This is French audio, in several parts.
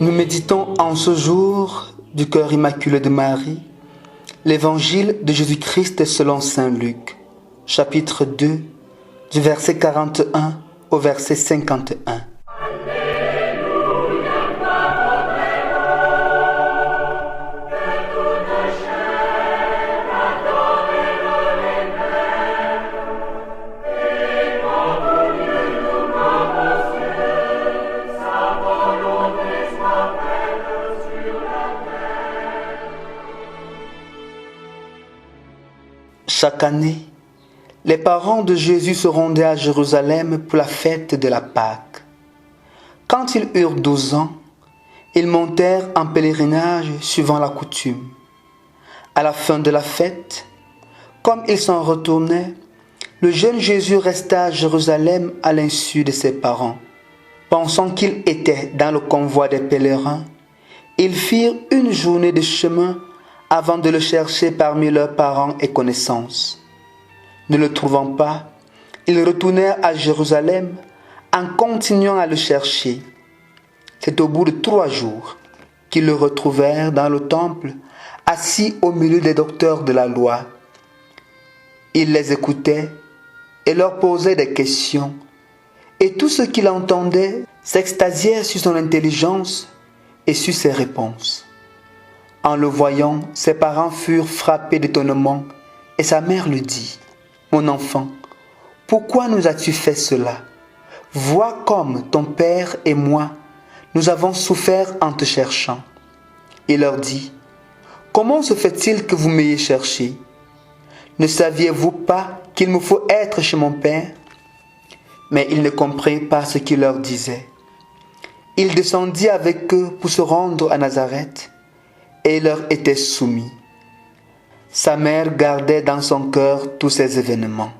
Nous méditons en ce jour du cœur immaculé de Marie, l'évangile de Jésus-Christ selon saint Luc, chapitre 2, du verset 41 au verset 51. Chaque année, les parents de Jésus se rendaient à Jérusalem pour la fête de la Pâque. Quand ils eurent 12 ans, ils montèrent en pèlerinage suivant la coutume. À la fin de la fête, comme ils s'en retournaient, le jeune Jésus resta à Jérusalem à l'insu de ses parents. Pensant qu'il était dans le convoi des pèlerins, ils firent une journée de chemin avant de le chercher parmi leurs parents et connaissances. Ne le trouvant pas, ils retournèrent à Jérusalem en continuant à le chercher. C'est au bout de 3 jours qu'ils le retrouvèrent dans le temple, assis au milieu des docteurs de la loi. Il les écoutait et leur posait des questions, et tous ceux qui l'entendaient s'extasièrent sur son intelligence et sur ses réponses. En le voyant, ses parents furent frappés d'étonnement, et sa mère lui dit : « Mon enfant, pourquoi nous as-tu fait cela ? Vois comme ton père et moi, nous avons souffert en te cherchant. » Il leur dit : « Comment se fait-il que vous m'ayez cherché ? Ne saviez-vous pas qu'il me faut être chez mon père ? » Mais ils ne comprirent pas ce qu'il leur disait. Il descendit avec eux pour se rendre à Nazareth, et il leur était soumis. Sa mère gardait dans son cœur tous ces événements.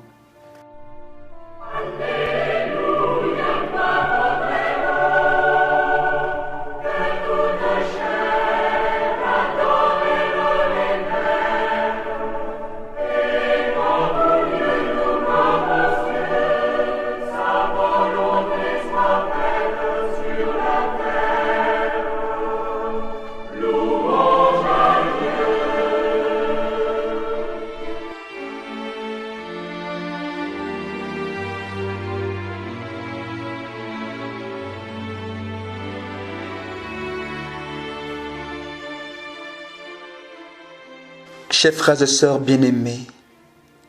Chers frères et sœurs bien-aimés,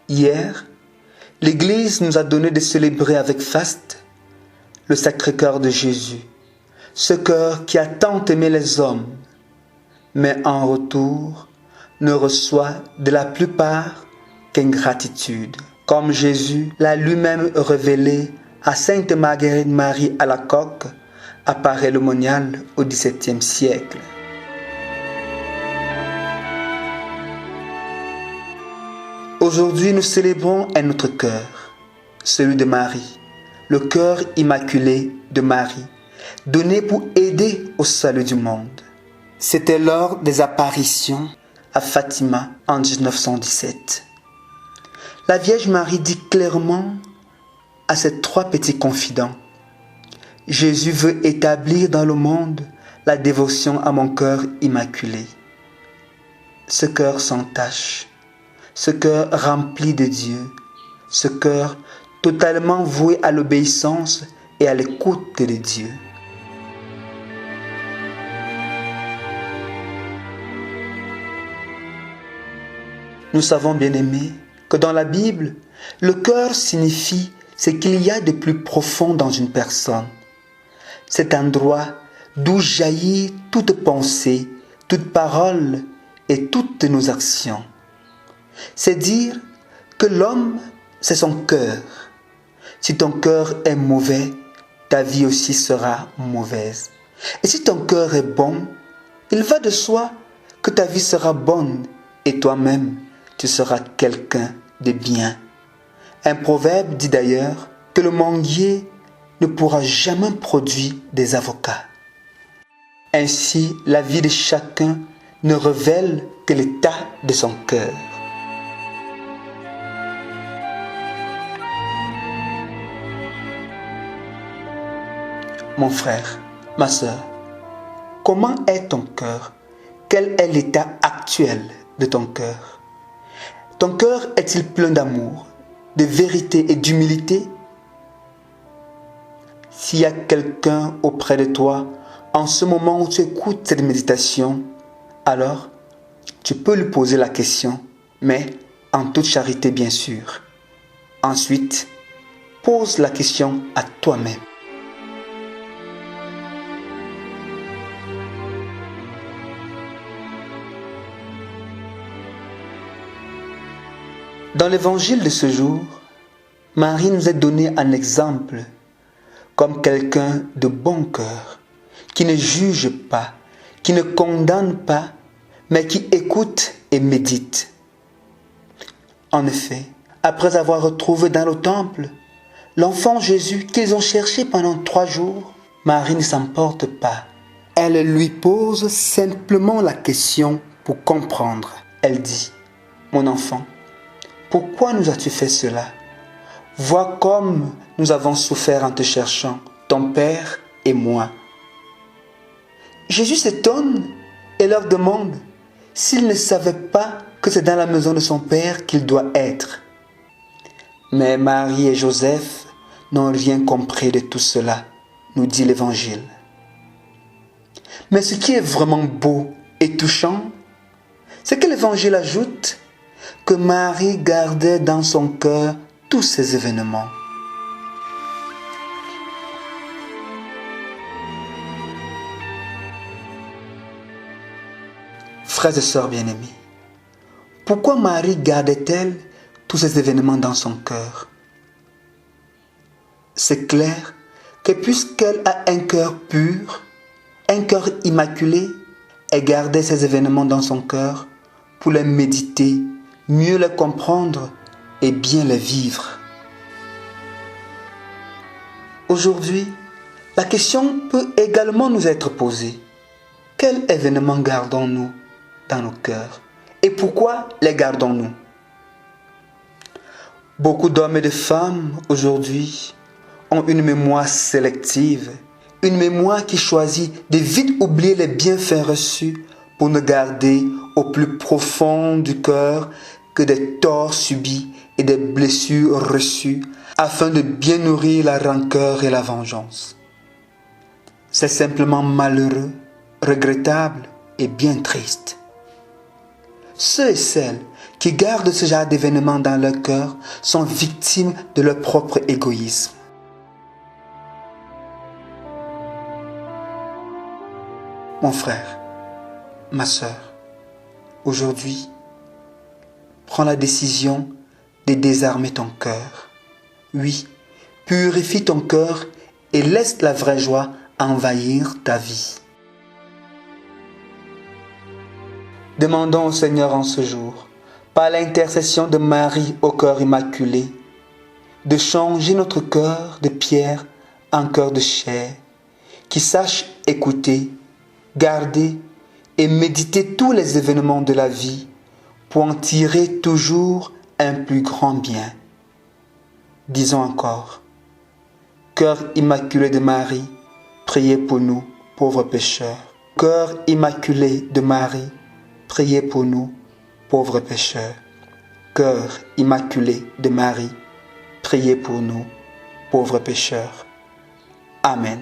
hier, l'Église nous a donné de célébrer avec faste le Sacré-Cœur de Jésus, ce cœur qui a tant aimé les hommes, mais en retour ne reçoit de la plupart qu'ingratitude. Comme Jésus l'a lui-même révélé à Sainte Marguerite Marie Alacoque, apparaît le monial au XVIIe siècle. Aujourd'hui, nous célébrons un autre cœur, celui de Marie, le cœur immaculé de Marie, donné pour aider au salut du monde. C'était lors des apparitions à Fatima en 1917. La Vierge Marie dit clairement à ses 3 petits confidents : « Jésus veut établir dans le monde la dévotion à mon cœur immaculé. » Ce cœur sans tache, ce cœur rempli de Dieu, ce cœur totalement voué à l'obéissance et à l'écoute de Dieu. Nous savons, bien-aimés, que dans la Bible, le cœur signifie ce qu'il y a de plus profond dans une personne. Cet endroit d'où jaillit toute pensée, toute parole et toutes nos actions. C'est dire que l'homme, c'est son cœur. Si ton cœur est mauvais, ta vie aussi sera mauvaise. Et si ton cœur est bon, il va de soi que ta vie sera bonne et toi-même, tu seras quelqu'un de bien. Un proverbe dit d'ailleurs que le manguier ne pourra jamais produire des avocats. Ainsi, la vie de chacun ne révèle que l'état de son cœur. Mon frère, ma sœur, comment est ton cœur? Quel est l'état actuel de ton cœur? Ton cœur est-il plein d'amour, de vérité et d'humilité? S'il y a quelqu'un auprès de toi, en ce moment où tu écoutes cette méditation, alors tu peux lui poser la question, mais en toute charité bien sûr. Ensuite, pose la question à toi-même. Dans l'évangile de ce jour, Marie nous est donnée un exemple comme quelqu'un de bon cœur, qui ne juge pas, qui ne condamne pas, mais qui écoute et médite. En effet, après avoir retrouvé dans le temple l'enfant Jésus qu'ils ont cherché pendant 3 jours, Marie ne s'emporte pas. Elle lui pose simplement la question pour comprendre. Elle dit, « Mon enfant, pourquoi nous as-tu fait cela? Vois comme nous avons souffert en te cherchant, ton père et moi. » Jésus s'étonne et leur demande s'ils ne savaient pas que c'est dans la maison de son père qu'il doit être. Mais Marie et Joseph n'ont rien compris de tout cela, nous dit l'Évangile. Mais ce qui est vraiment beau et touchant, c'est que l'Évangile ajoute que Marie gardait dans son cœur tous ces événements. Frères et sœurs bien-aimés, pourquoi Marie gardait-elle tous ces événements dans son cœur? C'est clair que puisqu'elle a un cœur pur, un cœur immaculé, elle gardait ces événements dans son cœur pour les méditer, mieux les comprendre et bien les vivre. Aujourd'hui, la question peut également nous être posée. Quels événements gardons-nous dans nos cœurs et pourquoi les gardons-nous? Beaucoup d'hommes et de femmes aujourd'hui ont une mémoire sélective, une mémoire qui choisit de vite oublier les bienfaits reçus pour ne garder au plus profond du cœur que des torts subis et des blessures reçues afin de bien nourrir la rancœur et la vengeance. C'est simplement malheureux, regrettable et bien triste. Ceux et celles qui gardent ce genre d'événements dans leur cœur sont victimes de leur propre égoïsme. Mon frère, ma sœur, aujourd'hui, prends la décision de désarmer ton cœur. Oui, purifie ton cœur et laisse la vraie joie envahir ta vie. Demandons au Seigneur en ce jour, par l'intercession de Marie au cœur immaculé, de changer notre cœur de pierre en cœur de chair, qui sache écouter, garder et méditer tous les événements de la vie pour en tirer toujours un plus grand bien. Disons encore, cœur immaculé de Marie, priez pour nous, pauvres pécheurs. Cœur immaculé de Marie, priez pour nous, pauvres pécheurs. Cœur immaculé de Marie, priez pour nous, pauvres pécheurs. Amen.